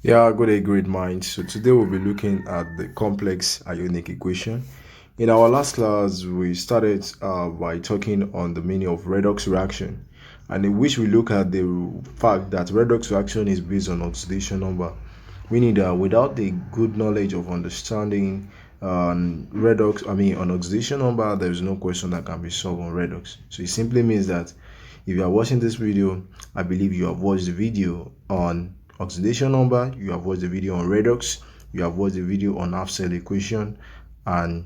Yeah, got a great mind. So today we'll be looking at the complex ionic equation. In our last class, we started by talking on the meaning of redox reaction, and in which we look at the fact that redox reaction is based on oxidation number, meaning that without the good knowledge of understanding on oxidation number, there is no question that can be solved on redox. So it simply means that if you are watching this video, I believe you have watched the video on oxidation number, you have watched the video on redox, you have watched the video on half cell equation, and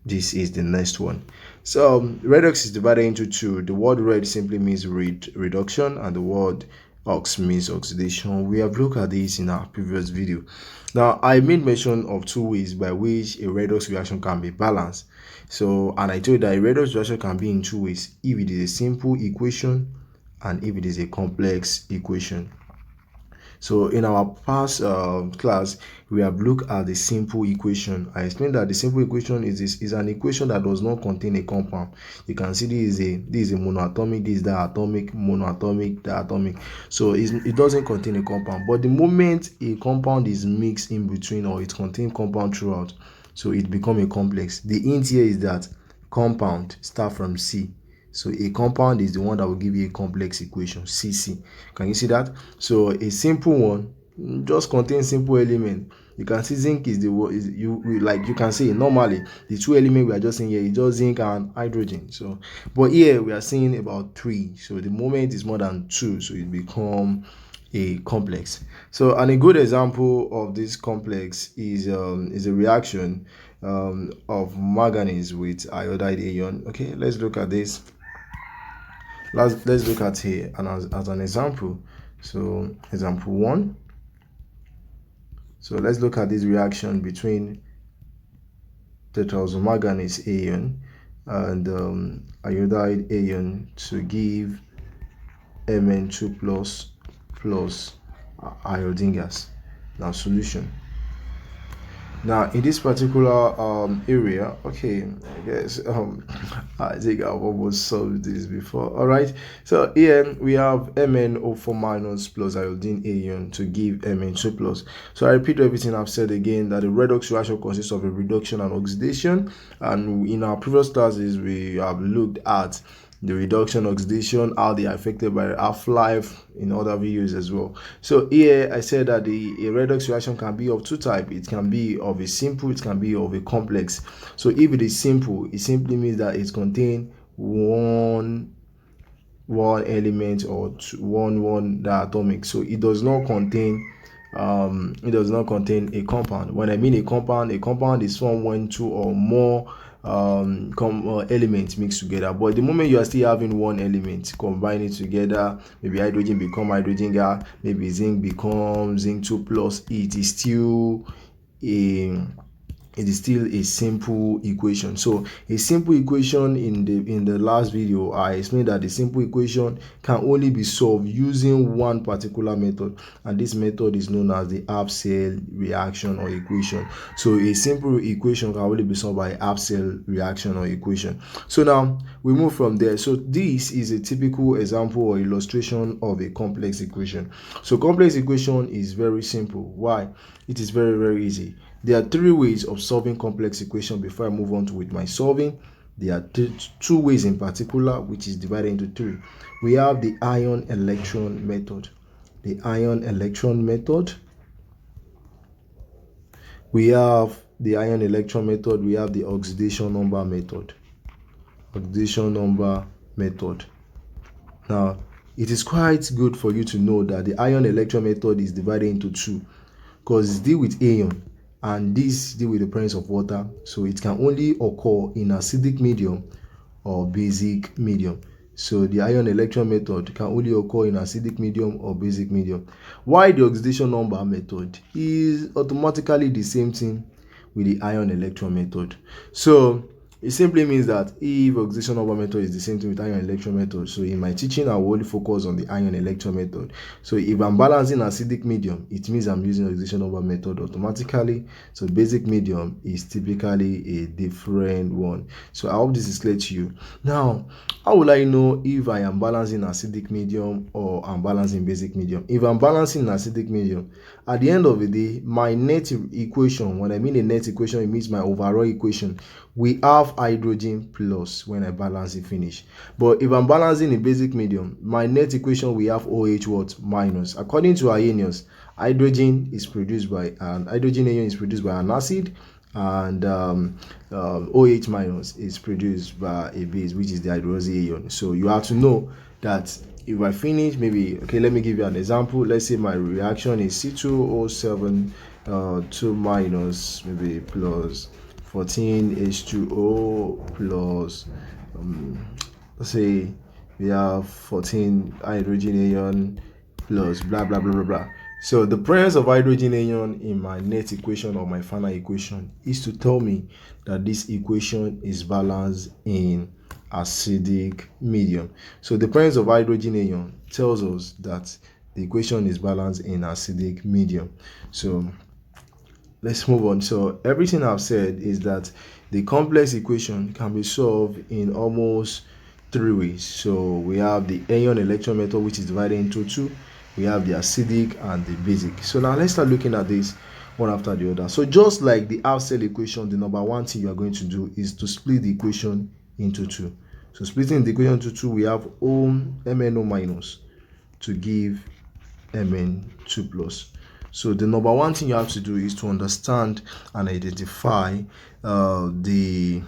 this is the next one. So redox is divided into two. The word red simply means reduction, and the word ox means oxidation. We have looked at this in our previous video. Now I made mention of two ways by which a redox reaction can be balanced. So, and I told you that a redox reaction can be in two ways: if it is a simple equation and if it is a complex equation. So in our past class, we have looked at the simple equation. I explained that the simple equation is an equation that does not contain a compound. You can see this is a monoatomic, this is diatomic, monoatomic, diatomic. So it doesn't contain a compound. But the moment a compound is mixed in between, or it contains compound throughout, so it becomes a complex. The hint here is that compound start from C. So a compound is the one that will give you a complex equation, CC. Can you see that? So a simple one just contains simple element. You can see zinc is you can see normally the two elements we are just seeing here is just zinc and hydrogen. So but here we are seeing about three. So the moment is more than two, so it become a complex. So and a good example of this complex is a reaction of manganese with iodide ion. Okay, let's look at this. Let's look at here and as an example. So example one. So let's look at this reaction between tetraoxomanganese ion and iodide ion to give Mn2 plus iodine gas. Now solution. Now in this particular area, okay, I guess I think I've almost solved this before. All right, so here we have MnO4 minus plus iodine ion to give Mn2 plus. So I repeat everything I've said again, that the redox reaction consists of a reduction and oxidation, and in our previous classes we have looked at the reduction, oxidation, how they are affected by half-life in other videos as well. So here I said that a redox reaction can be of two types. It can be of a simple, it can be of a complex. So if it is simple, it simply means that it contains one element or one diatomic. So it does not contain a compound. When I mean a compound is formed when two or more elements mixed together. But the moment you are still having one element, combine it together, maybe hydrogen become hydrogen gas, maybe zinc becomes zinc 2 plus, it is still a simple equation. So a simple equation, in the last video I explained that the simple equation can only be solved using one particular method, and this method is known as the half cell reaction or equation. So a simple equation can only be solved by half cell reaction or equation. So now we move from there. So this is a typical example or illustration of a complex equation. So complex equation is very simple. Why? It is very, very easy. There are three ways of solving complex equation. Before I move on with my solving, there are two ways in particular, which is divided into three. We have the ion electron method. The ion electron method. We have the ion electron method. We have the oxidation number method. Oxidation number method. Now, it is quite good for you to know that the ion electron method is divided into two, because it's deal with ion and this deal with the presence of water. So it can only occur in acidic medium or basic medium. So the ion electron method can only occur in acidic medium or basic medium. Why the oxidation number method is automatically the same thing with the ion electron method. So It simply means that if oxidation number method is the same thing with ion electron method, so in my teaching I will only focus on the ion electron method. So if I'm balancing acidic medium, it means I'm using oxidation number method automatically. So basic medium is typically a different one. So I hope this is clear to you. Now, how will I know if I am balancing acidic medium or I'm balancing basic medium? If I'm balancing acidic medium, at the end of the day, my net equation, when I mean a net equation, it means my overall equation, we have hydrogen plus when I balance it finish. But if I'm balancing a basic medium, my net equation, we have OH what? Minus. According to Arrhenius, hydrogen is produced by an hydrogen ion is produced by an acid, and OH minus is produced by a base, which is the hydroxy ion. So you have to know that if I finish, maybe, okay, let me give you an example. Let's say my reaction is C2O7 2 minus maybe plus 14 H2O plus let's say we have 14 hydrogen ion plus blah blah blah blah blah. So the presence of hydrogen ion in my net equation or my final equation is to tell me that this equation is balanced in acidic medium. So the presence of hydrogen ion tells us that the equation is balanced in acidic medium. So let's move on. So everything I've said is that the complex equation can be solved in almost 3 ways. So we have the ion electron method, which is divided into 2. We have the acidic and the basic. So now let's start looking at this one after the other. So just like the half cell equation, the number one thing you are going to do is to split the equation into 2. So splitting the equation into 2, we have MnO minus to give Mn2 plus. So the number one thing you have to do is to understand and identify the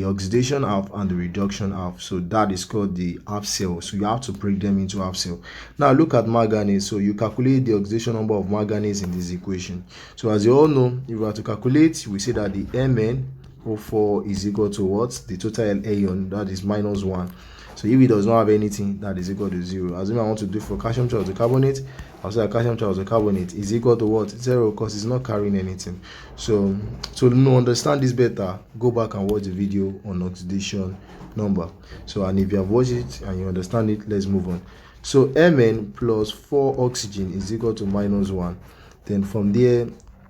oxidation half and the reduction half. So that is called the half cell. So you have to break them into half cell. Now look at manganese. So you calculate the oxidation number of manganese in this equation. So as you all know, if we are to calculate, we say that the MnO4 is equal to what? The total ion, that is minus 1. So if it does not have anything, that is equal to 0. Assuming I want to do for calcium trioxocarbonate, I'll say that calcium trioxocarbonate is equal to what? 0, because it's not carrying anything. So to understand this better, go back and watch the video on oxidation number. So, and if you have watched it and you understand it, let's move on. So Mn plus 4 oxygen is equal to minus 1. Then from there,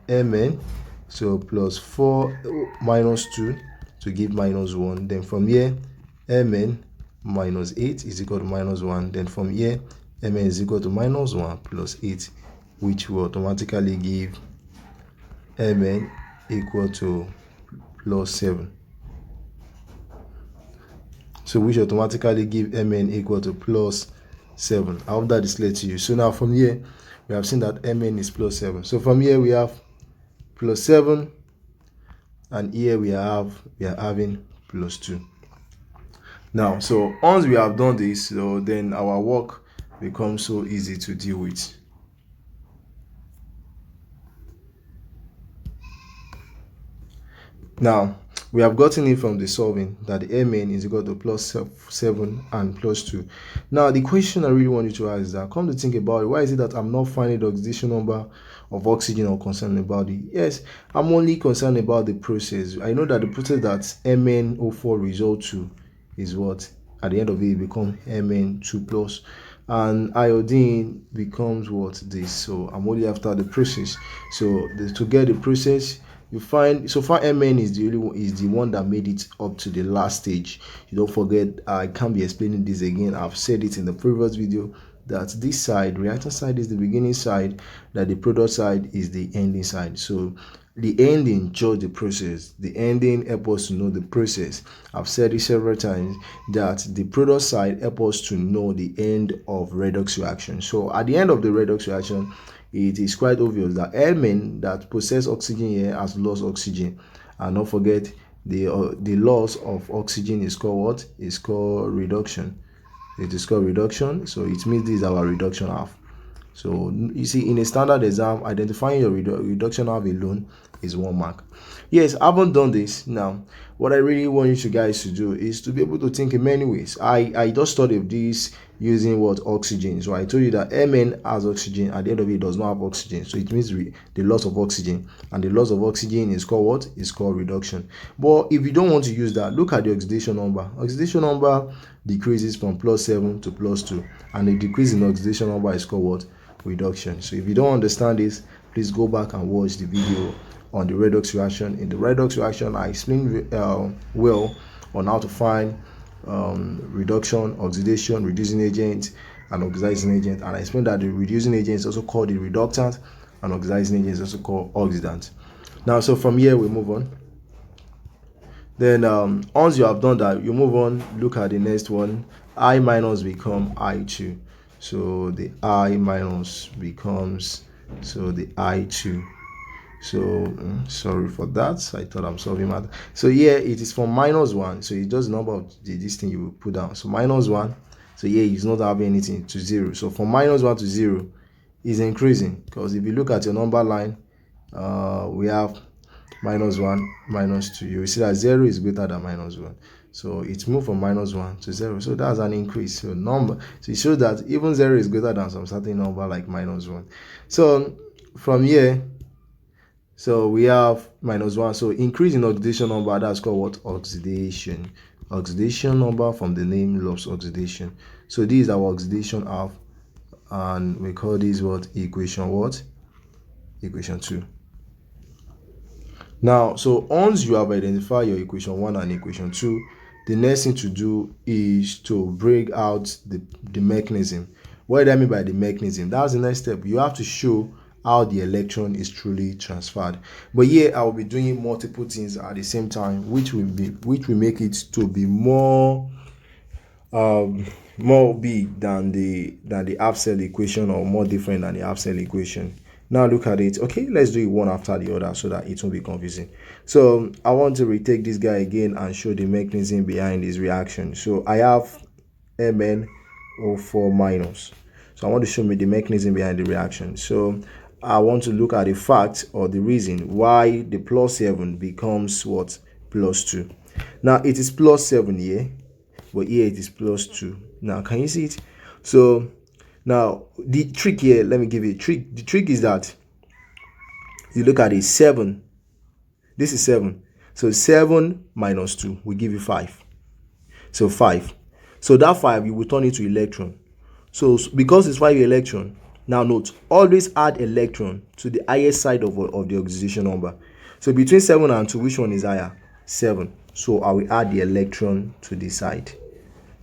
Mn, so plus 4 minus 2 to give minus 1. Then from here, Mn minus 8 is equal to minus 1. Then from here, Mn is equal to minus 1 plus 8, which will automatically give Mn equal to plus 7. So which automatically give Mn equal to plus 7. I hope that is clear to you. So now from here, we have seen that Mn is plus 7. So from here we have plus 7, and here we are having plus 2. Now, so once we have done this, so then our work becomes so easy to deal with. Now, we have gotten it from the solving that the Mn is equal to plus 7 and plus 2. Now, the question I really want you to ask is that, come to think about it, why is it that I'm not finding the oxidation number of oxygen or concerned about it? Yes, I'm only concerned about the process. I know that the process that MnO4 result to is what? At the end of it becomes Mn2 plus, and iodine becomes what? This. So I'm only after the process. So to get the process, you find so far Mn is the one that made it up to the last stage. You don't forget, I can't be explaining this again. I've said it in the previous video that this side, reactant side, is the beginning side, that the product side is the ending side. So the ending shows the process. The ending helps us to know the process. I've said it several times that the product side helps us to know the end of redox reaction. So at the end of the redox reaction, it is quite obvious that element that possess oxygen here has lost oxygen. And don't forget, the loss of oxygen is called what? It's called reduction. It is called reduction. So it means this is our reduction half. So you see, in a standard exam, identifying your reduction half alone is 1 mark. Yes, I haven't done this. Now, what I really want you guys to do is to be able to think in many ways. I just studied this using what? Oxygen. So I told you that Mn has oxygen, at the end of it does not have oxygen, so it means the loss of oxygen, and the loss of oxygen is called what? Is called reduction. But if you don't want to use that, look at the oxidation number. Oxidation number decreases from +7 to +2, and the decrease in oxidation number is called what? Reduction. So if you don't understand this, please go back and watch the video on the redox reaction. In the redox reaction, I explained well on how to find reduction, oxidation, reducing agent, and oxidizing agent, and I explained that the reducing agent is also called the reductant, and oxidizing agent is also called oxidant. Now, so from here we move on. Then once you have done that, you move on, look at the next one. I minus become I2, so the I minus becomes, so the I2. So sorry for that, I thought I'm solving math. So here it is from -1, so it's just the number of this thing you will put down. So -1, so here it's not having anything to 0. So from -1 to 0 is increasing, because if you look at your number line, we have -1, -2. You will see that 0 is greater than -1, so it's moved from -1 to 0. So that's an increase. So so it shows that even 0 is greater than some certain number like -1. So from here, so we have -1. So increase in oxidation number, that's called what? Oxidation. Oxidation number, from the name, loves oxidation. So this is our oxidation half, and we call this what? Equation what? Equation 2. Now, so once you have identified your equation 1 and equation 2, the next thing to do is to break out the mechanism. What do I mean by the mechanism? That's the next step. You have to show how the electron is truly transferred. But here I will be doing multiple things at the same time, which will make it to be more big than the half cell equation, or more different than the half cell equation. Now look at it. Okay, let's do it one after the other so that it won't be confusing. So I want to retake this guy again and show the mechanism behind this reaction. So I have MnO4 minus. So I want to show me the mechanism behind the reaction. So I want to look at the fact, or the reason why the +7 becomes what? +2. Now it is +7 here, but here it is +2. Now can you see it? So now the trick here, let me give you a trick. The trick is that you look at it, 7. This is 7. So 7 minus 2 will give you 5. So 5. So that 5 you will turn into electron. So because it's 5 electron, now note, always add electron to the highest side of the oxidation number. So between 7 and 2, which one is higher? 7. So I will add the electron to this side.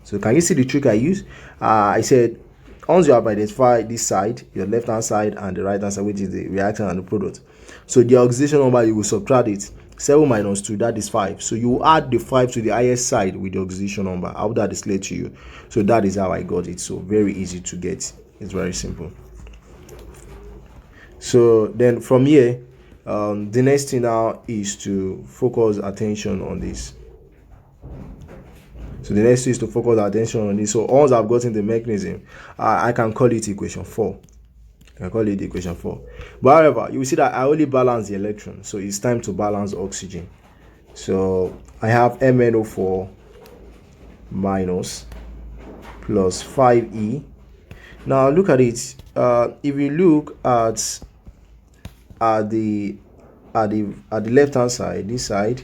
So can you see the trick I use? I said once you have identified this side, your left hand side and the right hand side, which is the reactant and the product, so the oxidation number, you will subtract it. 7 minus 2, that is 5. So you will add the 5 to the highest side with the oxidation number. I hope that is clear to you. So that is how I got it. So very easy to get. It's very simple. So then from here, the next thing now is to focus attention on this. So the next thing is to focus attention on this. So once I've gotten the mechanism, I can call it equation 4. I can call it equation 4. But however, you will see that I only balance the electron. So it's time to balance oxygen. So I have MnO4 minus plus 5E. Now look at it. If you look at the left hand side, this side,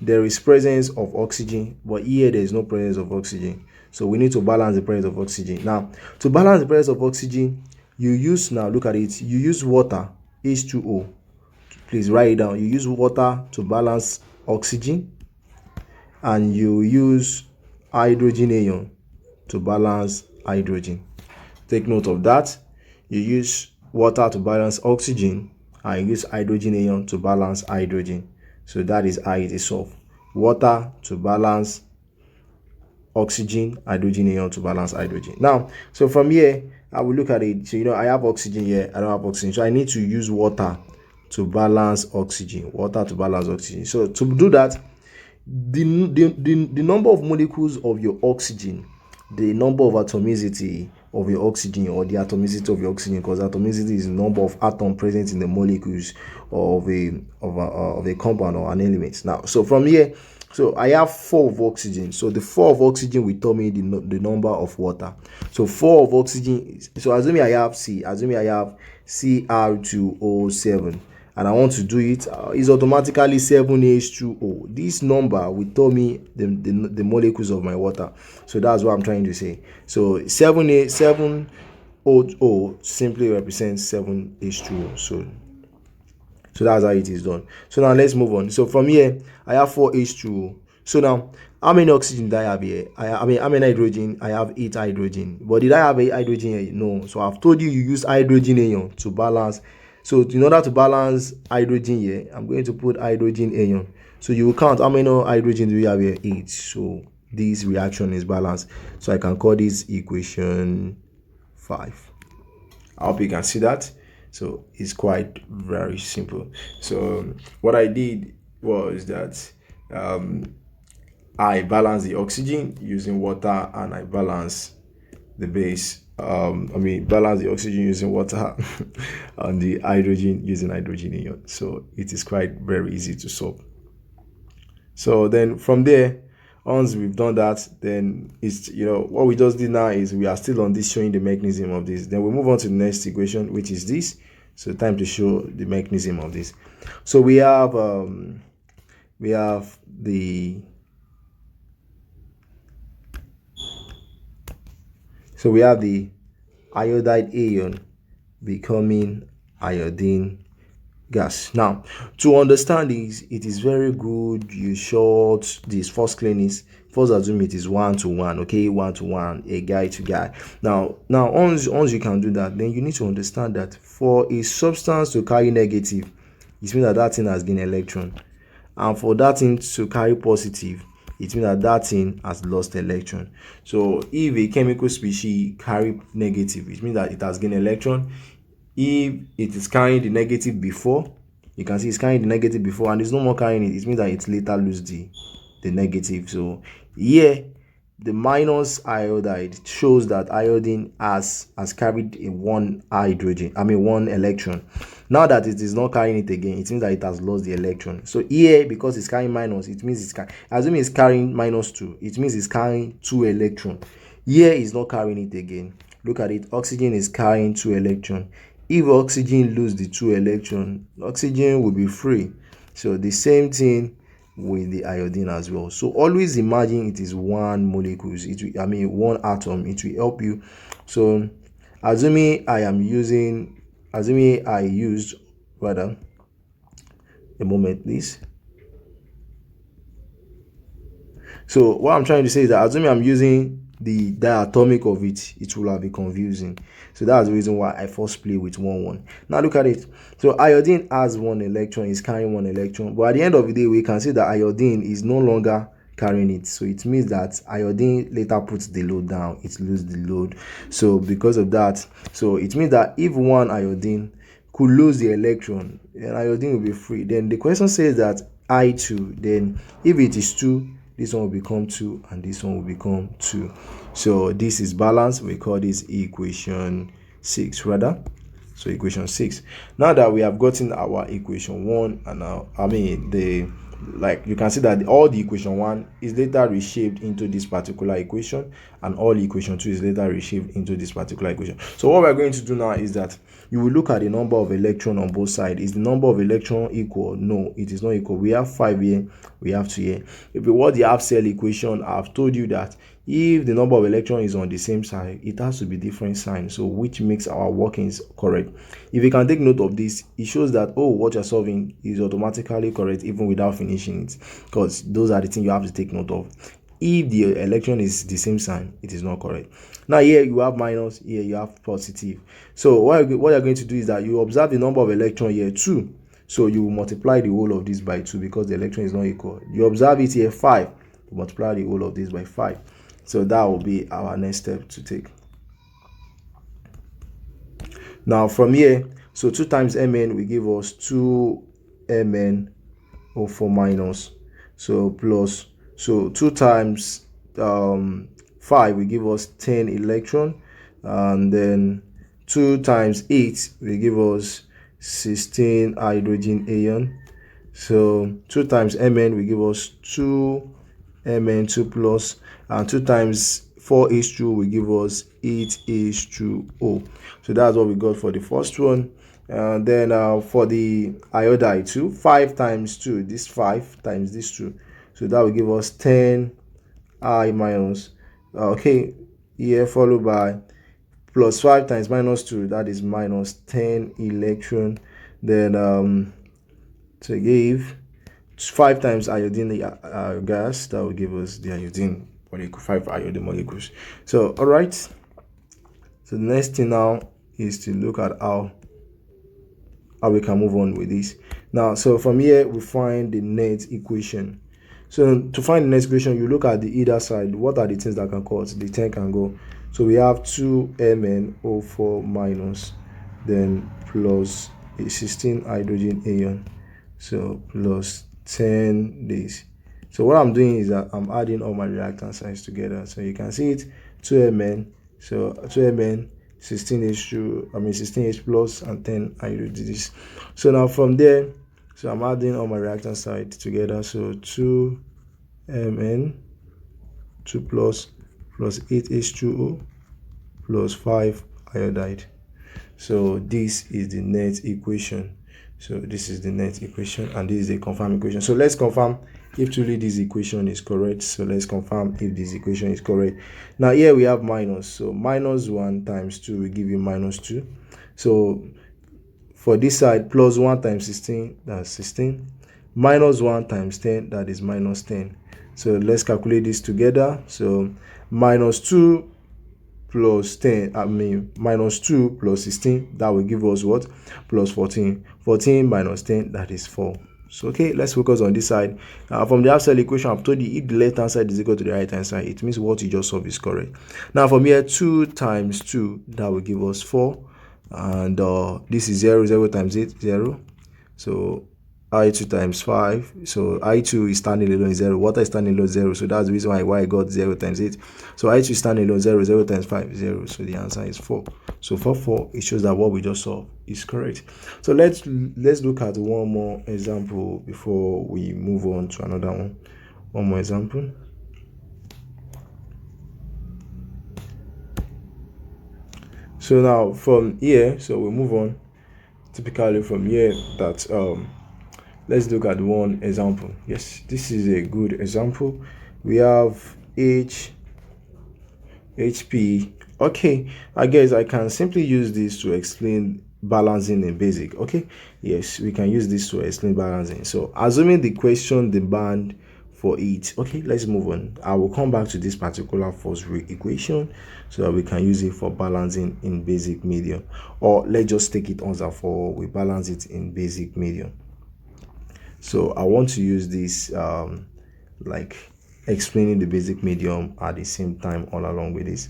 there is presence of oxygen, but here there is no presence of oxygen. So we need to balance the presence of oxygen. Now to balance the presence of oxygen, you use, now look at it, you use water, H2O. Please write it down. You use water to balance oxygen, and you use hydrogen ion to balance hydrogen. Take note of that. You use water to balance oxygen, and you use hydrogen ion to balance hydrogen. So that is how it is solved. Water to balance oxygen, hydrogen ion to balance hydrogen. Now, so from here, I will look at it. So I have oxygen here, I don't have oxygen. So I need to use water to balance oxygen. Water to balance oxygen. So to do that, the number of molecules of your oxygen, the number of atomicity of your oxygen, or the atomicity of your oxygen, because atomicity is the number of atoms present in the molecules of a compound or an element. Now, so from here, So I have 4 of oxygen. So the 4 of oxygen will tell me the number of water. So 4 of oxygen. So assuming I have Cr2O7, and I want to do it, is automatically 7H2O. This number will tell me the molecules of my water. So that's what I'm trying to say. So 7O simply represents 7H2O. So that's how it is done. So now let's move on. So from here, I have 4H2O. So now, how many oxygen did I have here? I mean, how many hydrogen? I have 8 hydrogen. But did I have a hydrogen here? No. So I've told you use hydrogen ion to balance. So in order to balance hydrogen here, I'm going to put hydrogen ion. So you will count how many hydrogen do we have here? 8. So this reaction is balanced. So I can call this equation 5. I hope you can see that. So it's quite very simple. So what I did was that I balance the oxygen using water, and I balance the base. Balance the oxygen using water and the hydrogen using hydrogen ion. So it is quite very easy to solve. So then from there, once we've done that, then it's, what we just did now is we are still on this showing the mechanism of this. Then we move on to the next equation, which is this. So time to show the mechanism of this. So we have the iodide ion becoming iodine gas. Now, to understand this, it is very good you short this first cleanings. First assume it is 1-to-1, okay, 1-to-1, a guy to guy. Now once you can do that, then you need to understand that for a substance to carry negative, it means that thing has gained electron, and for that thing to carry positive, it means that thing has lost electron. So if a chemical species carry negative, it means that it has gained electron. If it is carrying the negative before, you can see it's carrying the negative before and it's no more carrying it, it means that it later loses the negative. So here the minus iodide shows that iodine has carried one electron. Now that it is not carrying it again, it means that it has lost the electron. So here, because it's carrying minus, it means assuming it's carrying -2, it means it's carrying 2 electrons. Here is not carrying it again. Look at it, oxygen is carrying 2 electrons. If oxygen lose the 2 electrons, oxygen will be free. So the same thing with the iodine as well. So always imagine it is one molecule, one atom. It will help you. So assuming I used a moment please. So what I'm trying to say is that assuming I'm using the diatomic of it will have been confusing. So that's the reason why I first play with 1-1. Now look at it. So iodine has 1 electron, is carrying 1 electron, but at the end of the day, we can see that iodine is no longer carrying it. So it means that iodine later puts the load down, it loses the load. So because of that, so it means that if one iodine could lose the electron, then iodine will be free. Then the question says that I2, then if it is 2, this one will become 2 and this one will become 2. So this is balanced. We call this equation 6 rather. So equation 6. Now that we have gotten our equation 1, and now you can see that all the equation 1 is later reshaped into this particular equation, and all equation 2 is later reshaped into this particular equation. So what we're going to do now is that you will look at the number of electron on both sides. Is the number of electron equal? No, it is not equal. We have 5 here, we have 2 here. If you want the half cell equation, I've told you that if the number of electron is on the same side, it has to be different sign, so which makes our workings correct. If you can take note of this, it shows that what you're solving is automatically correct even without finishing it, because those are the things you have to take note of. If the electron is the same sign, it is not correct. Now here you have minus, here you have positive. So what you're going to do is that you observe the number of electron here 2, so you multiply the whole of this by 2 because the electron is not equal. You observe it here 5, you multiply the whole of this by 5. So that will be our next step to take. Now from here, so 2 times Mn will give us 2 MnO4 minus, so plus, so 2 times 5 will give us 10 electron, and then 2 times 8 will give us 16 hydrogen ion, So 2 times Mn will give us 2 Mn2 plus, and 2 times 4H2 will give us 8H2O. So that's what we got for the first one. And then for the iodide too, 5 times 2, this 5 times this 2. So that will give us 10 I minus. Okay, here followed by plus 5 times minus 2, that is minus 10 electron. Then to give 5 times iodine gas, that will give us the iodine molecule, 5 iodine molecules. So all right, so the next thing now is to look at how we can move on with this. Now, so from here we find the net equation. So to find the net equation, you look at the either side. What are the things that can cut? The 10 can go. So we have 2 MnO4 minus, then plus a 16 hydrogen ion, so plus 10 this. So what I'm doing is that I'm adding all my reactant sides together. So you can see it, 2Mn, so 2Mn, 16H2, 16H plus, and 10 hydrogen. So now from there, so I'm adding all my reactant sides together. So 2Mn, 2 plus 8H2O plus 5 iodide. So this is the net equation. So this is the net equation, and this is the confirmed equation. So let's confirm if truly this equation is correct. So let's confirm if this equation is correct. Now here we have minus. So minus 1 times 2 will give you minus 2. So for this side, plus 1 times 16, that's 16. Minus 1 times 10, that is minus 10. So let's calculate this together. So minus 2 plus 10, minus 2 plus 16, that will give us what? Plus 14. 14 minus 10, that is 4. So okay, let's focus on this side. From the outside equation, I've told you if the left hand side is equal to the right hand side, it means what you just solved is correct. Now from here, 2 times 2, that will give us 4. And this is 0, 0 times 8, 0. So I2 times 5. So I2 is standing alone is 0. Water is standing alone 0. So that's the reason why I got 0 times 8. So I2 is standing alone 0. 0 times 5, 0. So the answer is 4. So for 4, it shows that what we just saw is correct. So let's look at one more example before we move on to another one. One more example. So now from here, so we move on. Typically from here, that let's look at one example. Yes, this is a good example. We have HP. Okay, I guess I can simply use this to explain balancing in basic. Okay, yes, we can use this to explain balancing. So assuming the question demand for it, okay, let's move on. I will come back to this particular first equation so that we can use it for balancing in basic medium, or let's just take it on for we balance it in basic medium. So I want to use this like explaining the basic medium at the same time all along with this.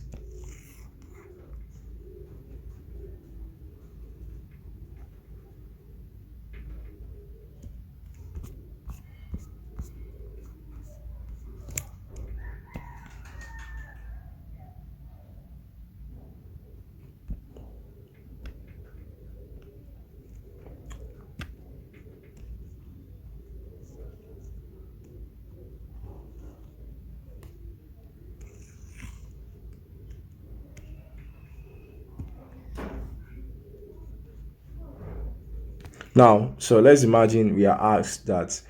Now, so let's imagine we are asked that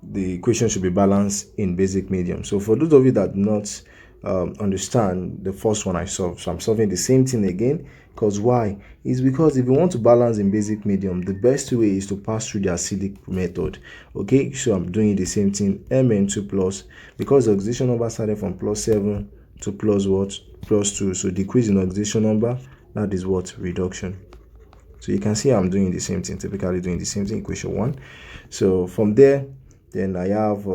the equation should be balanced in basic medium. So for those of you that do not understand the first one I solved, so I'm solving the same thing again. Because why? It's because if you want to balance in basic medium, the best way is to pass through the acidic method. Okay, so I'm doing the same thing, Mn2 plus, because the oxidation number started from plus 7 to plus what? Plus 2. So decrease in oxidation number, that is what? Reduction. So you can see I'm doing the same thing, typically doing the same thing, equation 1. So from there, then I have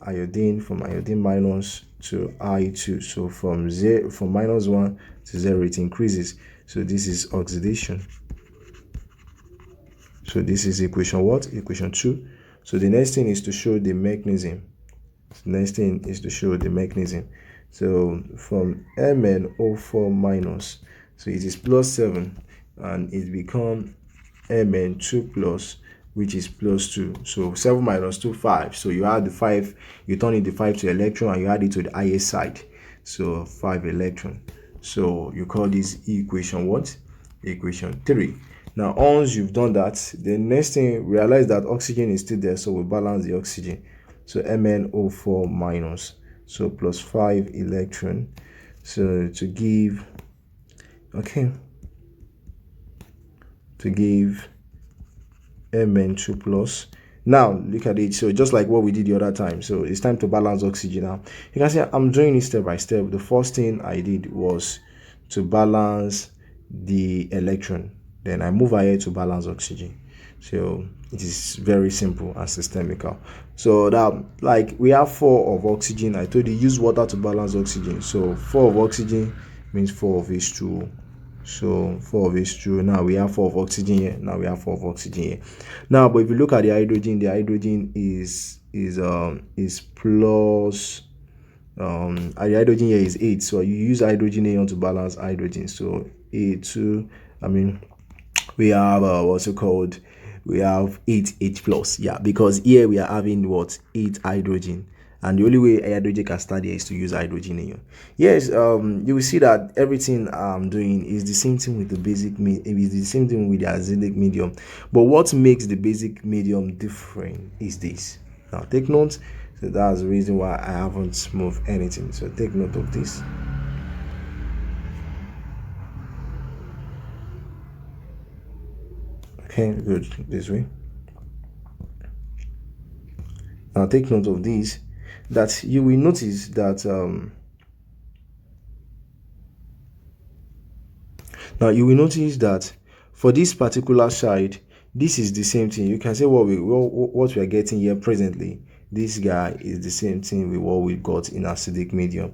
iodine, from iodine minus to I2. So from minus 1 to 0, it increases. So this is oxidation. So this is equation what? Equation 2. So the next thing is to show the mechanism. So from MnO4 minus, so it is plus 7, and it becomes Mn2 plus, which is plus 2. So 7 minus 2, 5. So you add the 5, you turn in the 5 to electron, and you add it to the highest side. So 5 electron. So you call this equation what? Equation 3. Now, once you've done that, the next thing, realize that oxygen is still there, so we balance the oxygen. So MnO4 minus, so plus 5 electron. So to give, okay, to give Mn2 plus. Now look at it. So just like what we did the other time, so it's time to balance oxygen. Now you can see I'm doing it step by step. The first thing I did was to balance the electron, then I move ahead to balance oxygen. So it is very simple and systemical. So that, like, we have 4 of oxygen. I told you use water to balance oxygen. So 4 of oxygen means 4 of H2O. So 4 of H2O. Now we have 4 of oxygen here. Now we have 4 of oxygen here. Now, but if you look at the hydrogen is plus the hydrogen here is 8. So you use hydrogen ion to balance hydrogen. So A2, I mean, we have what's it called? We have 8H plus. Yeah, because here we are having what? 8 hydrogen. And the only way hydrogen can start here is to use hydrogen ion. Yes, you will see that everything I'm doing is the same thing with the basic is the same thing with the acidic medium. But what makes the basic medium different is this. Now take note. So that's the reason why I haven't moved anything. So take note of this. Okay, good. This way. Now take note of this, that you will notice that for this particular side, this is the same thing. You can say what we are getting here presently. This guy is the same thing with what we got in acidic medium.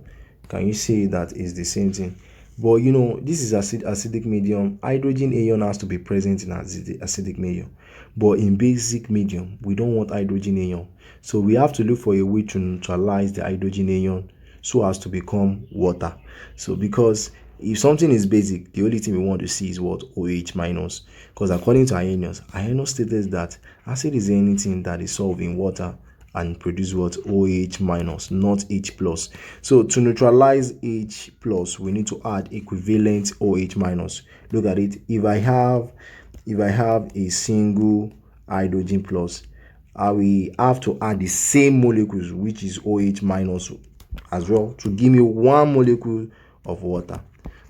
Can you see that is the same thing? But you know, this is acidic medium. Hydrogen ion has to be present in acidic medium. But in basic medium, we don't want hydrogen ion. So we have to look for a way to neutralize the hydrogen ion so as to become water. So because if something is basic, the only thing we want to see is what? OH minus. Because according to Arrhenius stated that acid is anything that is solved in water and produce what? OH minus, not H plus. So to neutralize H plus, we need to add equivalent OH minus. Look at it. If I have a single hydrogen plus, I will have to add the same molecules, which is OH minus as well, to give me 1 molecule of water.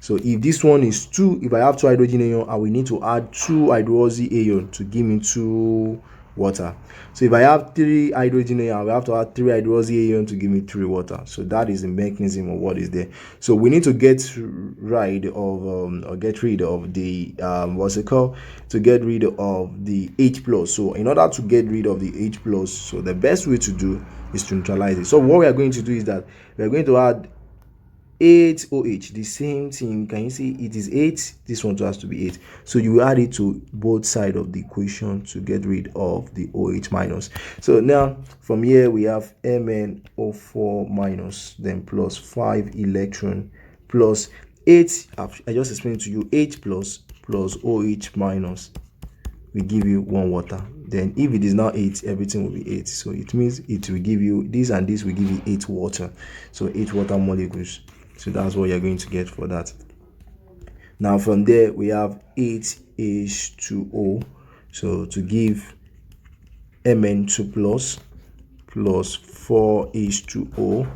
So if this one is 2, if I have 2 hydrogen ion, I will need to add 2 hydroxy ion to give me 2 water. So if I have 3 hydrogen ion, I will have to add 3 hydroxy ion to give me 3 water. So that is the mechanism of what is there. So we need to get rid of the what's it called? To get rid of the H plus. So in order to get rid of the H plus, so the best way to do is to neutralize it. So what we are going to do is that we are going to add 8 OH, the same thing. Can you see it is 8? This one too has to be 8. So you add it to both sides of the equation to get rid of the OH minus. So now from here we have MnO4 minus, then plus 5 electron plus 8. I just explained to you 8 plus OH minus will give you 1 water. Then if it is now 8, everything will be 8. So it means it will give you this, and this will give you 8 water. So 8 water molecules. So that's what you're going to get for that. Now from there we have 8H2O. So to give Mn2 plus 4H2O,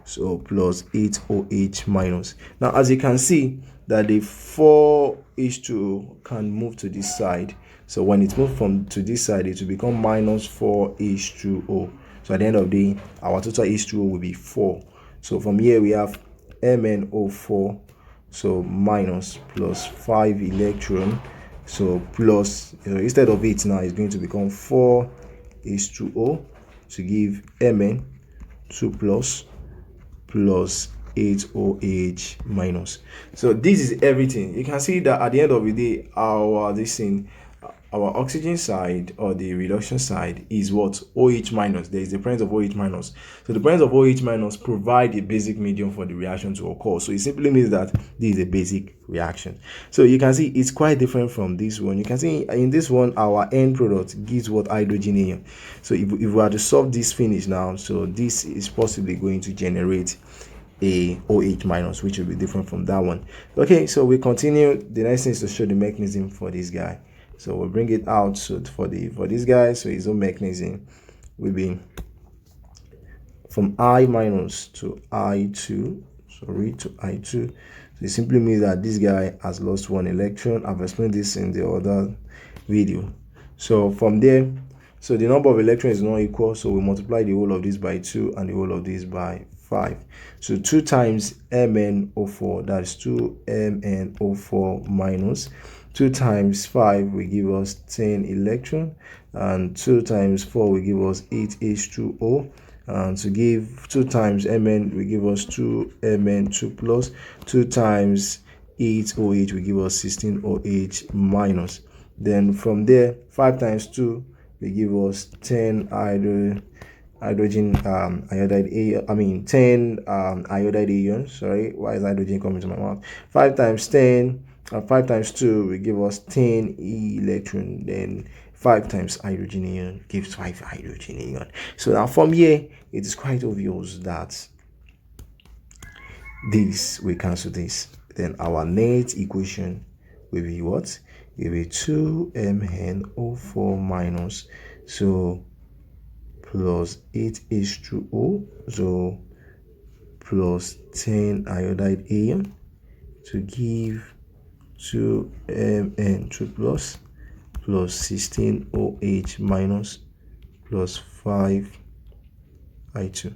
so plus 8OH minus. Now as you can see that the 4H2O can move to this side. So when it moves from to this side, it will become minus 4H2O. So at the end of the day, our total H2O will be 4. So from here we have MnO4, so minus plus 5 electron, so plus, instead of 8 now, it's going to become 4H2O to give Mn2 plus 8OH minus. So this is everything. You can see that at the end of the day, our our oxygen side or the reduction side is what? OH minus. There is the presence of OH minus. So the presence of OH minus provide a basic medium for the reaction to occur. So it simply means that this is a basic reaction. So you can see it's quite different from this one. You can see in this one, our end product gives what? Hydrogen ion. So if we are to solve this finish now, so this is possibly going to generate a OH minus, which will be different from that one. Okay, so we continue. The next thing is to show the mechanism for this guy. So we'll bring it out. So for this guy, so his own mechanism will be from I minus to I2, sorry, to I2. So it simply means that this guy has lost one electron. I've explained this in the other video. So from there, so the number of electrons is not equal, so we multiply the whole of this by 2 and the whole of this by 5. So 2 times MnO4, that's 2 MnO4 minus 2 times 5 will give us 10 electron, and 2 times 4 will give us 8 H2O, and to give 2 times Mn will give us 2 Mn2 plus, 2 times 8 OH will give us 16 OH minus. Then from there, 5 times 2 will give us 10 hydrogen iodide 10 iodide ions. Sorry, why is hydrogen coming to my mouth? 5 times 10 5 times 2 will give us 10 electron. Then 5 times hydrogen ion gives 5 hydrogen ion. So now from here, it is quite obvious that this will cancel this. Then our net equation will be what? It will be 2MnO4 minus, so plus 8H2O, so plus 10 iodide ion to give 2Mn2 plus 16 OH minus plus 5 I2.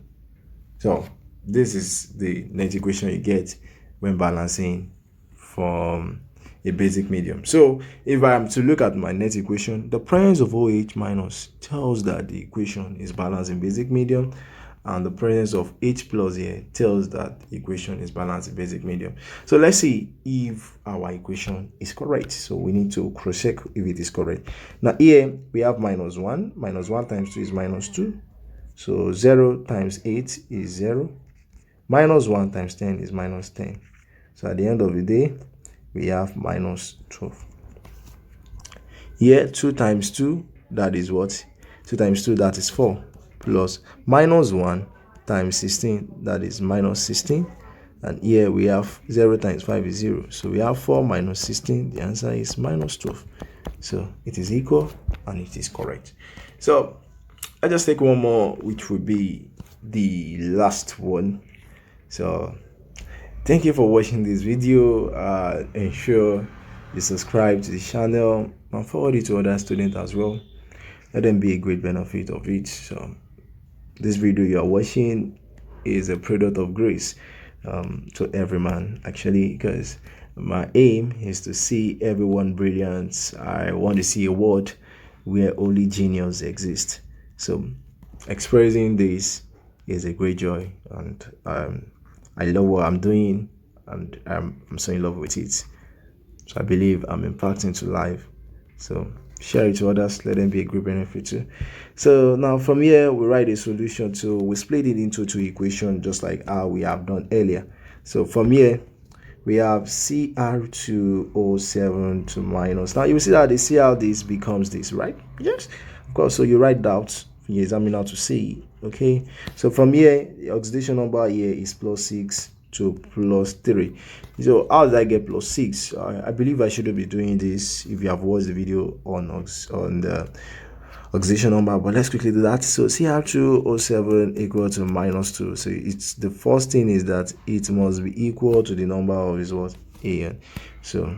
So this is the net equation you get when balancing from a basic medium. So if I am to look at my net equation, the presence of OH minus tells that the equation is balanced in basic medium, and the presence of H plus here tells that the equation is balanced in basic medium. So let's see if our equation is correct. So we need to cross check if it is correct. Now here we have minus 1 times 2 is minus 2, so 0 times 8 is 0, minus 1 times 10 is minus 10. So at the end of the day, we have minus 12. Here 2 times 2, that is what? 2 times 2, that is 4, plus minus 1 times 16, that is minus 16. And here we have 0 times 5 is 0, so we have 4 minus 16. The answer is minus 12. So it is equal and it is correct. So I just take one more, which would be the last one. So thank you for watching this video. Ensure you subscribe to the channel and forward it to other students as well. Let them be a great benefit of it. So this video you are watching is a product of grace to every man, actually, because my aim is to see everyone brilliant. I want to see a world where only genius exist. So expressing this is a great joy, and I love what I'm doing, and I'm so in love with it. So I believe I'm impacting to life. So share it to others, let them be a great benefit too. So now from here, we write a solution to, we split it into 2 equations, just like how we have done earlier. So from here, we have Cr2O7 to minus. Now you will see that the Cr this becomes this, right? Yes, of course. So you write that for your examiner to see. Okay, so from here, the oxidation number here is plus 6 to plus 3. So how did I get plus 6? I believe I shouldn't be doing this if you have watched the video on the oxidation number, but let's quickly do that. So Cr2O7 equal to minus 2. So it's the first thing is that it must be equal to the number of is what? An. So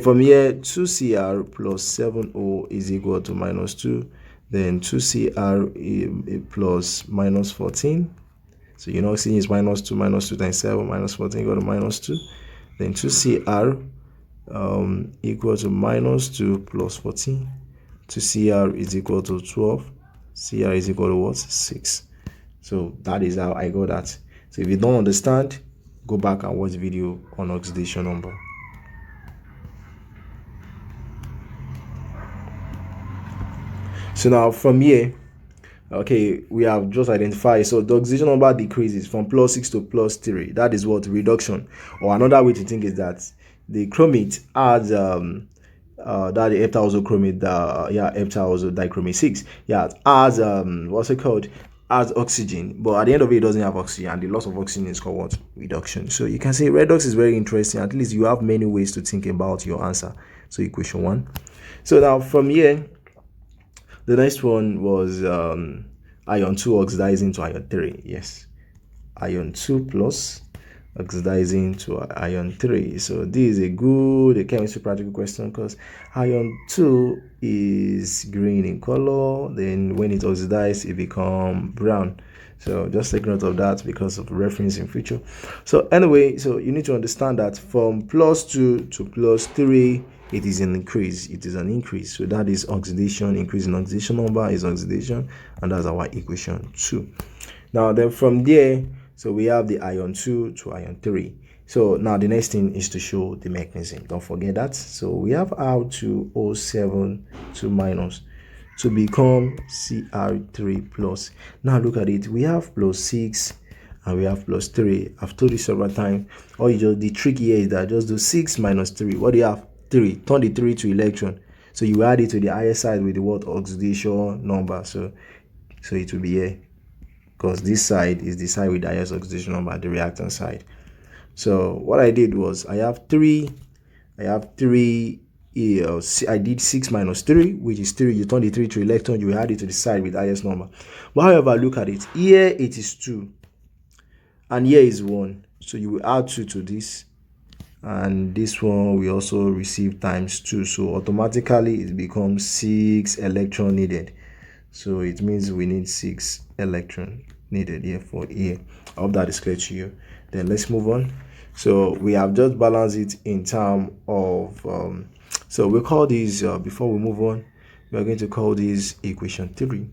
from here, 2Cr plus 7O is equal to minus 2. Then 2Cr plus minus 14. So you know, seeing is minus 2 times 7 minus 14 equal to minus 2. Then 2Cr equal to minus 2 plus 14. 2Cr is equal to 12. Cr is equal to what? 6. So that is how I got that. So if you don't understand, go back and watch the video on oxidation number. So now from here, okay, we have just identified. So the oxidation number decreases from +6 to +3. That is what reduction. Or another way to think is that the chromate adds that the heptazochromate, heptazodichromate 6, adds what's it called? Adds oxygen, but at the end of it doesn't have oxygen, and the loss of oxygen is called what? Reduction. So you can say redox is very interesting. At least you have many ways to think about your answer. So equation 1. So now from here, the next one was ion 2 oxidizing to ion 3. Yes, ion 2 plus oxidizing to ion 3. So this is a good chemistry practical question because ion 2 is green in color, then when it oxidizes it becomes brown. So just take note of that because of reference in future. So anyway, so you need to understand that from +2 to +3, it is an increase. It is an increase. So that is oxidation. Increase in oxidation number is oxidation, and that's our equation 2. Now then from there, so we have the ion 2 to ion 3. So now the next thing is to show the mechanism. Don't forget that. So we have R2O7 2 minus to become Cr3 plus. Now look at it. We have +6 and we have +3. I've told you several times. The trick here is that just do 6 minus 3. What do you have? 3. Turn the 3 to electron. So you add it to the higher side with the word oxidation number. So it will be here, because this side is the side with the highest oxidation number, the reactant side. So what I did was I did 6 minus 3, which is 3. You turn the 3 to electron, you add it to the side with the highest number. But however, look at it. Here it is 2 and here is 1. So you will add 2 to this, and this one we also receive times 2. So automatically it becomes 6 electron needed. So it means we need 6 electron needed here for here. I hope that is clear to you. Then let's move on. So we have just balanced it in terms of so we'll call these before we move on, we are going to call this equation 3.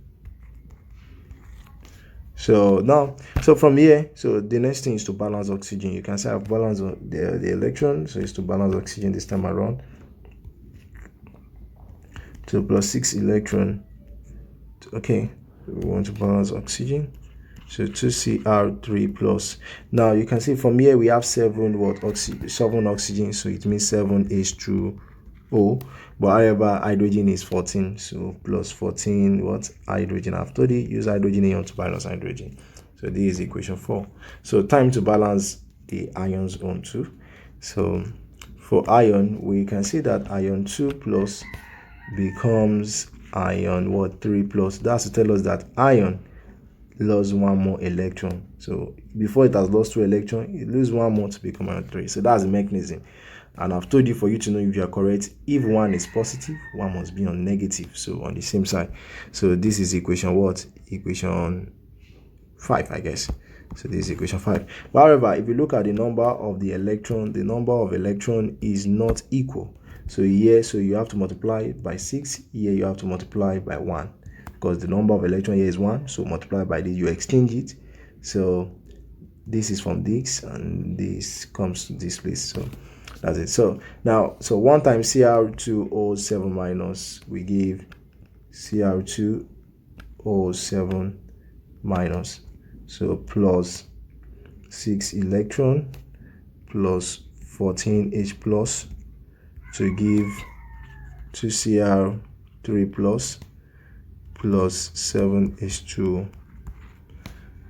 So now, so from here, so the next thing is to balance oxygen. You can say I've balanced the electron, so it's to balance oxygen this time around. So +6 electron. Okay, we want to balance oxygen. So 2Cr3 plus. Now you can see from here we have 7 oxygen, so it means 7H2O. But however, hydrogen is 14, so plus 14 hydrogen. I've told you use hydrogen ion to balance hydrogen. So this is equation 4. So time to balance the ions on 2. So for ion, we can see that ion 2 plus becomes ion 3 plus. That's to tell us that ion lost 1 more electron. So before it has lost 2 electrons, it loses 1 more to become ion 3. So that's the mechanism. And I've told you, for you to know if you are correct, if 1 is positive, 1 must be on negative, so on the same side. So this is equation equation 5, I guess. So this is equation 5. But however, if you look at the number of the number of electron is not equal. So here, so you have to multiply it by 6. Here you have to multiply by 1, because the number of electron here is 1. So multiply by this, you exchange it. So this is from this, and this comes to this place. So that's it. So now, so 1 times Cr2O7 minus, we give Cr2O7 minus. So plus 6 electron plus 14H plus to give 2Cr3 plus 7H2O.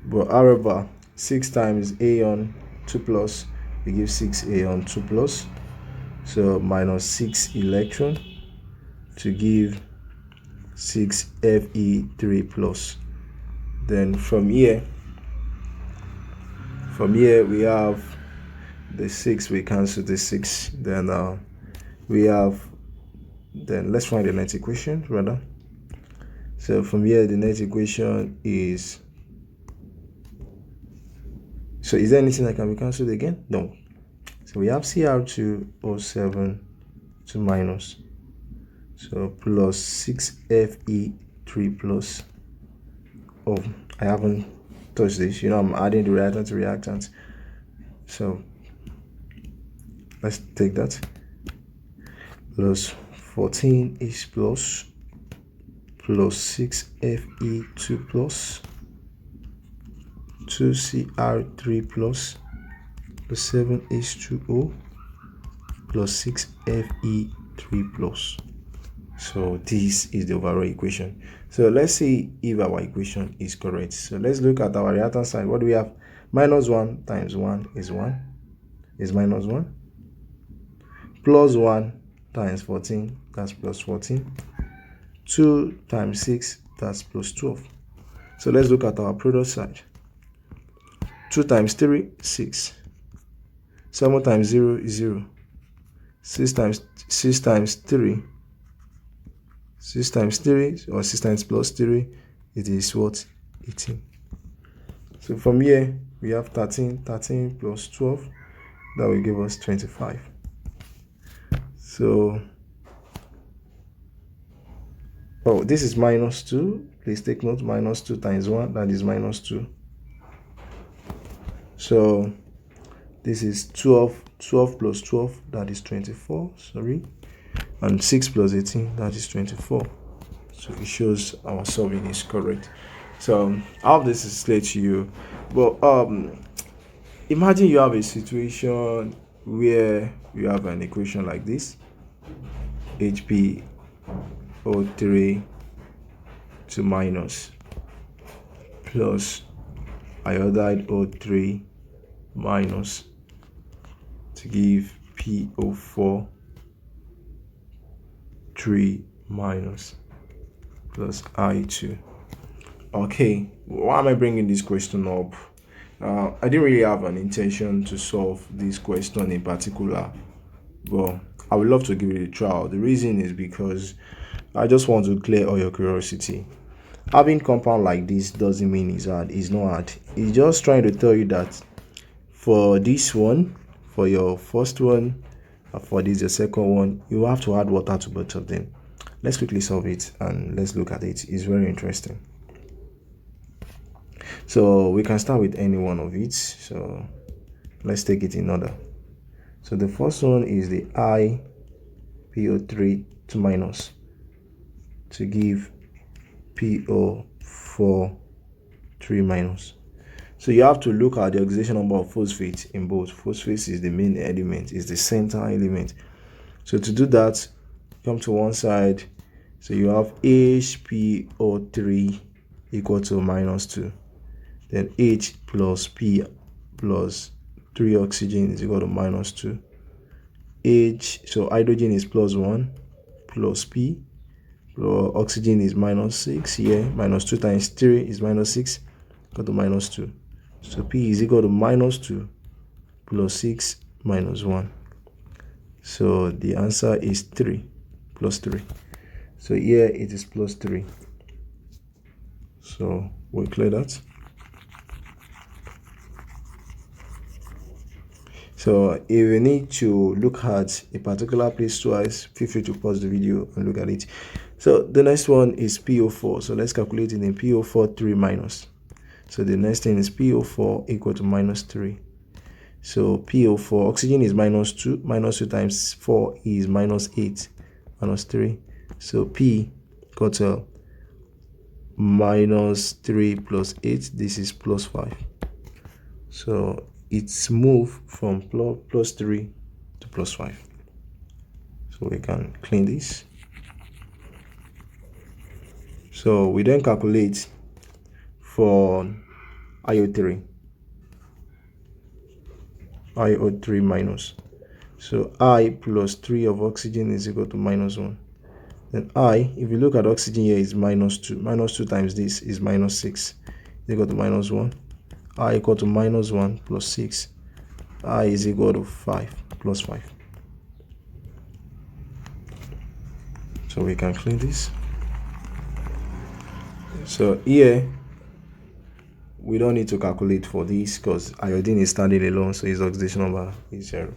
But however, 6 times Aon 2 plus, we give 6 Aon 2 plus. So minus 6 electron to give 6 Fe3 plus. Then from here we have the 6, we cancel the 6. Then we have, then let's find the next equation rather. So from here the next equation is, so is there anything that can be cancelled again? No. So we have Cr2O7 2 minus, so plus 6Fe3 plus. Oh, I haven't touched this. You know, I'm adding the reactant to reactant. So let's take that. Plus 14H plus plus 6Fe2 plus 2Cr3 plus 7H2O plus 6Fe3 plus. So this is the overall equation. So let's see if our equation is correct. So let's look at our reactant side. What do we have? Minus 1 times 1 is minus 1. Plus 1 times 14, that's plus 14. 2 times 6, that's plus 12. So let's look at our product side. 2 times 3, 6. 7 times 0 is 0. 6 times 3. 6 times 3, or 6 times plus 3, it is what? 18. So from here, we have 13 plus 12. That will give us 25. So, oh, this is minus 2. Please take note, minus 2 times 1, that is minus 2. So, this is 12 plus 12, that is 24, sorry. And 6 plus 18, that is 24. So it shows our solving is correct. So I hope this is clear to you. But imagine you have a situation where you have an equation like this: HPO3 to minus plus iodide O3 minus to give PO4 3 minus plus I2. Okay, why am I bringing this question up? I didn't really have an intention to solve this question in particular, but I would love to give it a try. The reason is because I just want to clear all your curiosity. Having compound like this doesn't mean it's hard. It's not hard. It's just trying to tell you that for this one, for your first one, and for this the second one, you have to add water to both of them. Let's quickly solve it and let's look at it. It's very interesting. So we can start with any one of it. So let's take it in order. So the first one is the IPO3 to minus to give PO4 3 minus. So you have to look at the oxidation number of phosphate in both. Phosphate is the main element, is the center element. So to do that, come to one side. So you have HPO3 equal to minus 2. Then H plus P plus 3 oxygen is equal to minus 2. H, so hydrogen is plus 1 plus P. Plus oxygen is minus 6 here. Minus 2 times 3 is minus 6 equal to minus 2. So P is equal to minus 2 plus 6 minus 1. So the answer is 3 plus 3. So here it is plus 3. So we'll clear that. So if you need to look at a particular place twice, feel free to pause the video and look at it. So the next one is PO4. So let's calculate it in PO4 3 minus. So the next thing is PO4 equal to minus 3. So PO4, oxygen is minus 2. Minus 2 times 4 is minus 8. Minus 3. So P equal to minus 3 plus 8. This is plus 5. So it's moved from plus 3 to plus 5. So we can clean this. So we then calculate for IO3 minus. So I plus 3 of oxygen is equal to minus 1. Then I, if you look at oxygen here, is minus 2. Minus 2 times this is minus 6 is equal to minus 1. I equal to minus 1 plus 6. I is equal to 5 plus 5. So we can clean this. So here we don't need to calculate for this because iodine is standing alone, so its oxidation number is 0.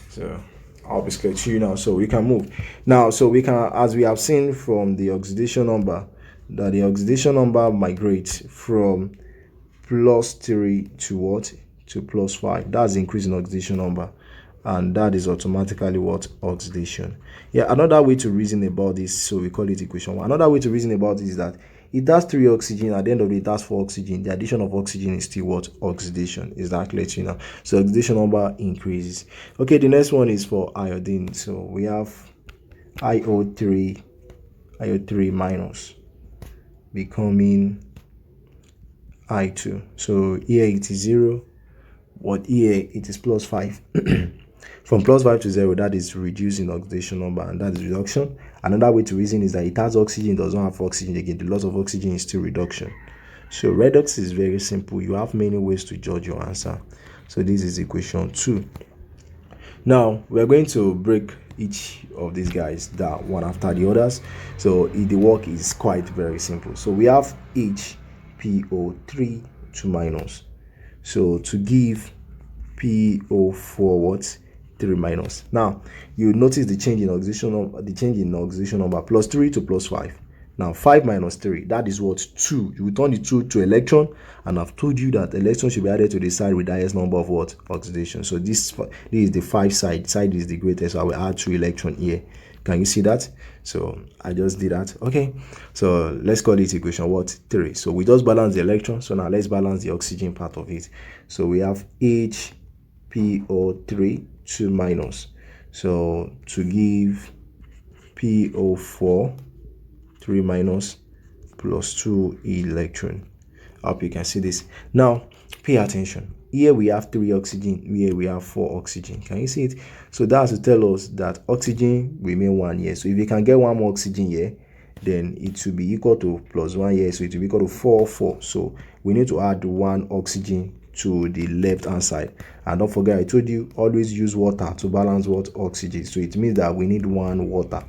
So I'll be clear to you now. So we can move now. So we can, as we have seen from the oxidation number, that the oxidation number migrates from plus 3 to what? To plus 5. That's the increase in oxidation number. and that is automatically what? Oxidation. Yeah, another way to reason about this, so we call it equation 1. Another way to reason about this is that it has 3 oxygen, at the end of it has 4 oxygen. The addition of oxygen is still what? Oxidation. Is that clear to you now? So oxidation number increases. Okay, the next one is for iodine. So we have IO3 minus becoming I2. So here it is 0, but here it is plus 5. From plus 5 to 0, that is reducing oxidation number, and that is reduction. Another way to reason is that it has oxygen, does not have oxygen again. The loss of oxygen is still reduction. So redox is very simple. You have many ways to judge your answer. So this is equation 2. Now we're going to break each of these guys down one after the others. So the work is quite very simple. So we have HPO3 2 minus. So to give PO4 what? 3 minus. Now you notice the change in oxidation number, plus 3 to plus 5. Now 5 minus 3, that is what? 2. You return the 2 to electron, and I've told you that electron should be added to the side with the highest number of what? Oxidation. So this is the 5 side is the greatest, so I will add 2 electron here. Can you see that? So I just did that. Okay, so let's call it equation what? 3. So we just balance the electron. So now let's balance the oxygen part of it. So we have HPO3 2 minus. So to give PO4 3 minus plus 2 electron. I hope you can see this. Now pay attention. Here we have 3 oxygen, here we have 4 oxygen. Can you see it? So that's to tell us that oxygen remain 1 here. So if you can get 1 more oxygen here, then it will be equal to plus 1 here. So it will be equal to 4. So we need to add 1 oxygen to the left hand side. And don't forget, I told you always use water to balance what? Oxygen. So it means that we need 1 water.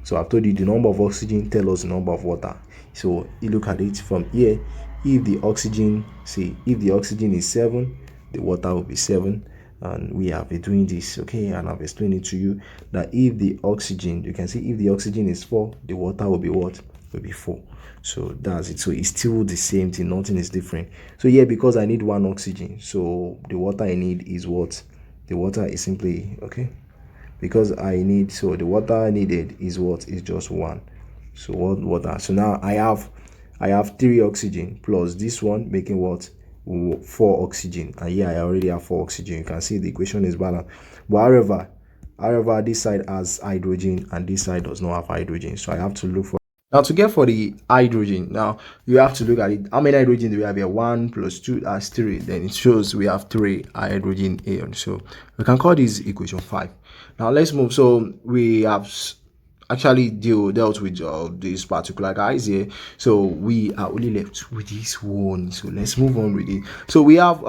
So I've told you the number of oxygen tell us the number of water. So you look at it from here. If the oxygen is 7, the water will be 7. And we have been doing this, okay, and I've explained it to you that if the oxygen, you can see if the oxygen is 4, the water will be what? Will be 4. So that's it. So it's still the same thing, nothing is different. So yeah, because I need 1 oxygen, so the water I need is what? The water is simply, okay, because I need, so the water needed is what? Is just 1. So what water? So now I have 3 oxygen plus this one, making what? 4 oxygen. And here I already have 4 oxygen. You can see the equation is balanced. But however, this side has hydrogen and this side does not have hydrogen. So I have to look for, now to get for the hydrogen, now you have to look at it. How many hydrogen do we have here? 1 plus 2 as 3. Then it shows we have 3 hydrogen ions. So we can call this equation 5. Now let's move. So we have actually dealt with these particular guys here. So we are only left with this one. So let's move on with it. So we have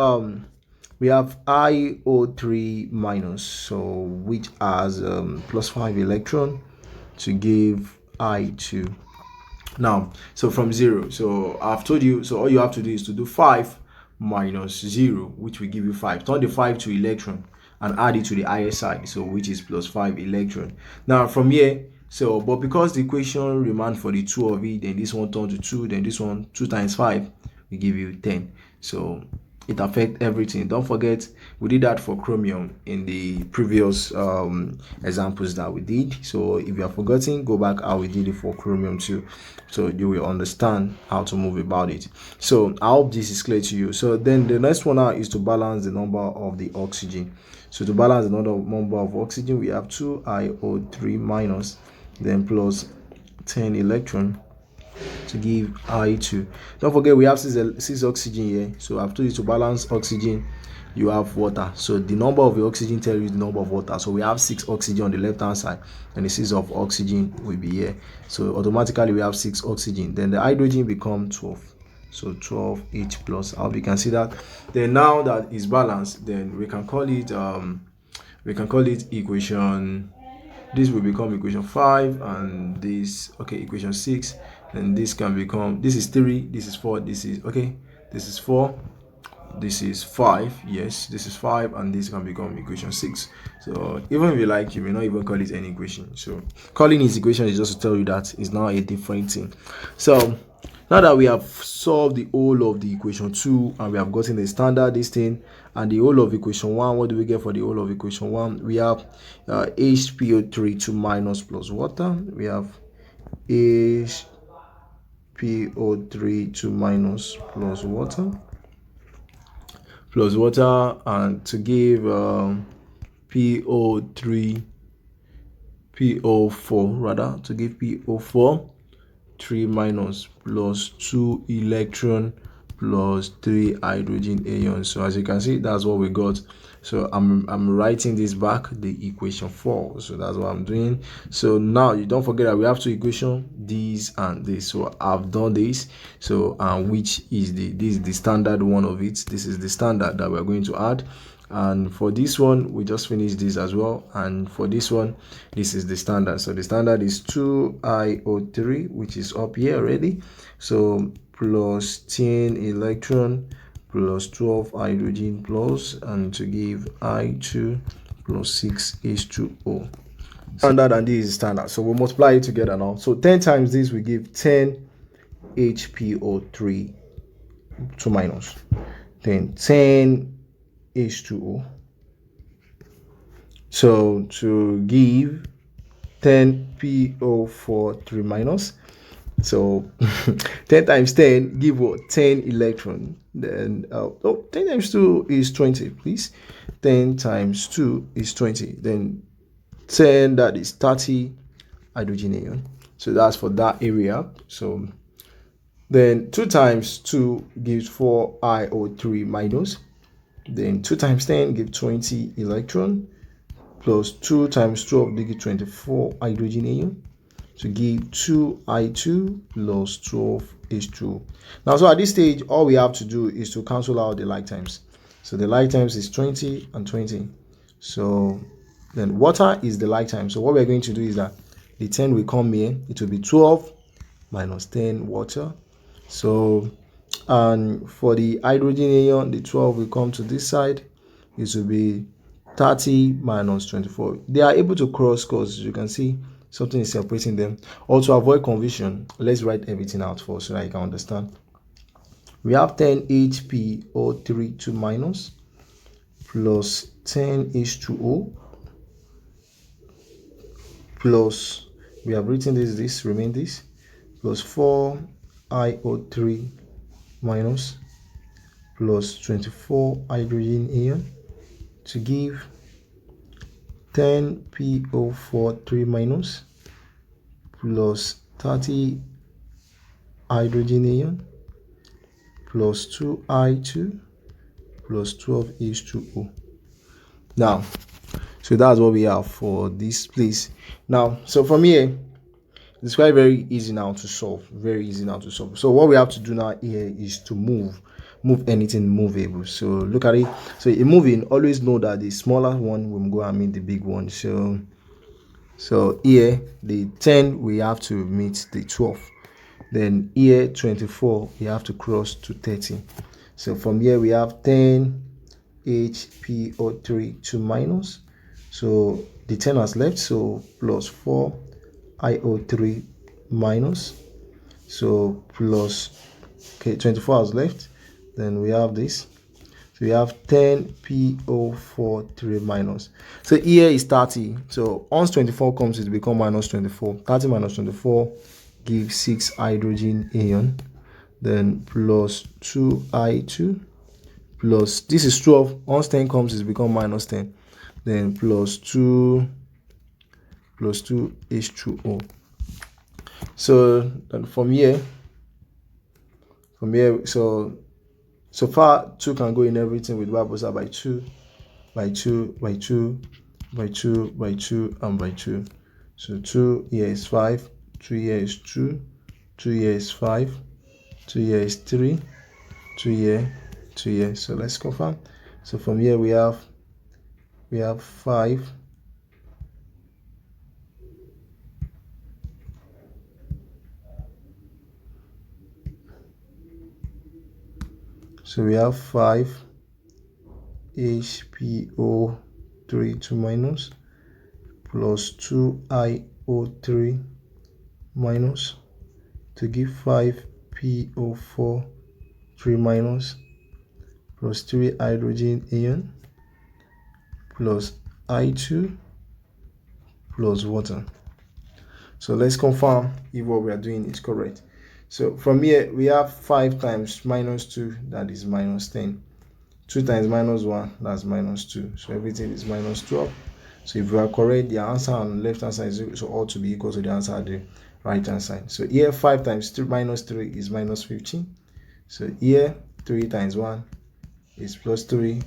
IO3 minus, so which has plus 5 electron to give I2. Now, so from 0, so I've told you, so all you have to do is to do 5 minus 0, which will give you 5. Turn the 5 to electron and add it to the higher side, so which is plus 5 electron. Now from here, so but because the equation remained for the 2 of it, then this one turned to 2, then this one 2 times 5 will give you 10. So it affects everything. Don't forget, we did that for chromium in the previous examples that we did. So if you have forgotten, go back how we did it for chromium too, so you will understand how to move about it. So I hope this is clear to you. So then the next one now is to balance the number of the oxygen. So to balance the number of oxygen, we have 2IO3 minus, then plus 10 electron to give I2. Don't forget we have 6 oxygen here. So I've told you to balance oxygen, you have water. So the number of the oxygen tells you the number of water. So we have 6 oxygen on the left hand side, and the 6 of oxygen will be here. So automatically we have 6 oxygen. Then the hydrogen become 12. So 12H plus. I hope you can see that. Then now that is balanced, then we can call it equation. This will become equation 5, and this, okay, equation 6. And this can become, this is 3, this is 4, this is, okay, this is 4, this is 5, yes, this is 5, and this can become equation 6. So even if you like, you may not even call it any equation. So calling it equation is just to tell you that it's now a different thing. So Now that we have solved the whole of the equation 2 and we have gotten the standard this thing and the whole of equation 1, what do we get for the whole of equation 1? We have HPO3 2 minus plus water. We have HPO3 2 minus plus water, and to give PO3 PO4 rather, to give PO4 3 minus plus 2 electron plus 3 hydrogen ions. So as you can see, that's what we got. So I'm writing this back, the equation 4. So that's what I'm doing. So now you don't forget that we have two equations, this and this. So I've done this. So which is this is the standard one of it. This is the standard that we're going to add. And for this one, we just finished this as well. And for this one, this is the standard. So the standard is 2iO3, which is up here already. So plus 10 electron plus 12 hydrogen plus, and to give I2 plus 6 H2O. Standard, and this is standard. So we'll multiply it together now. So 10 times this will give 10 HPO3 2 minus. Then 10 H2O. So to give 10 PO4 3 minus. So 10 times 10 give what? 10 electron. Then 10 times 2 is 20, please. 10 times 2 is 20. Then 10, that is 30 hydrogen ion. So that's for that area. So then 2 times 2 gives 4 IO3 minus. Then 2 times 10 give 20 electron plus 2 times 12 they give 24 hydrogen ion to give 2I2 plus 12 H2O. Now, so at this stage, all we have to do is to cancel out the like times. So the like times is 20 and 20. So then water is the like time. So what we're going to do is that the 10 will come here. It will be 12 minus 10 water. So, and for the hydrogen ion, the 12 will come to this side. It will be 30 minus 24. They are able to cross because you can see something is separating them. Also, avoid confusion, let's write everything out first so that you can understand. We have 10 HPO3 2 minus plus 10 H2O plus, we have written this remain this, plus 4 IO3 minus plus 24 hydrogen ion to give 10 PO4 3 minus plus 30 hydrogen ion plus 2I2 plus 12 H2O. Now, so that's what we have for this place. Now, so from here, it's quite very easy now to solve. Very easy now to solve. So what we have to do now here is to move anything movable. So look at it. So in moving, always know that the smaller one will go and meet the big one. So here the 10 we have to meet the 12. Then here 24 we have to cross to 30. So from here we have 10 HPO3 2 minus. So the 10 has left, so plus 4 IO3 minus. So plus, okay, 24 has left. Then we have this. So we have 10 PO4 3 minus. So here is 30. So once 24 comes, it becomes minus 24. 30 minus 24 gives 6 hydrogen ion. Then plus 2I2 plus, this is 12. Once 10 comes, it becomes minus 10. Then plus 2 H2O. So then from here, so far 2 can go in everything with y by 2 by 2 by 2 by 2 by 2 and by 2. So 2 here is 5, 2 here is 2, 2 here is 5, 2 here is 3, 2 here, 2 here. So let's confirm. So from here we have 5, so we have 5 HPO3 2 minus plus 2 IO3 minus to give 5 PO4 3 minus plus 3 hydrogen ion plus I2 plus water. So let's confirm if what we are doing is correct. So from here we have 5 times minus 2, that is minus 10. 2 times minus 1, that's minus 2. So everything is minus 12. So if we are correct, the answer on the left hand side is so ought to be equal to the answer on the right hand side. So here 5 times 3 minus 3 is minus 15. So here 3 times 1 is plus 3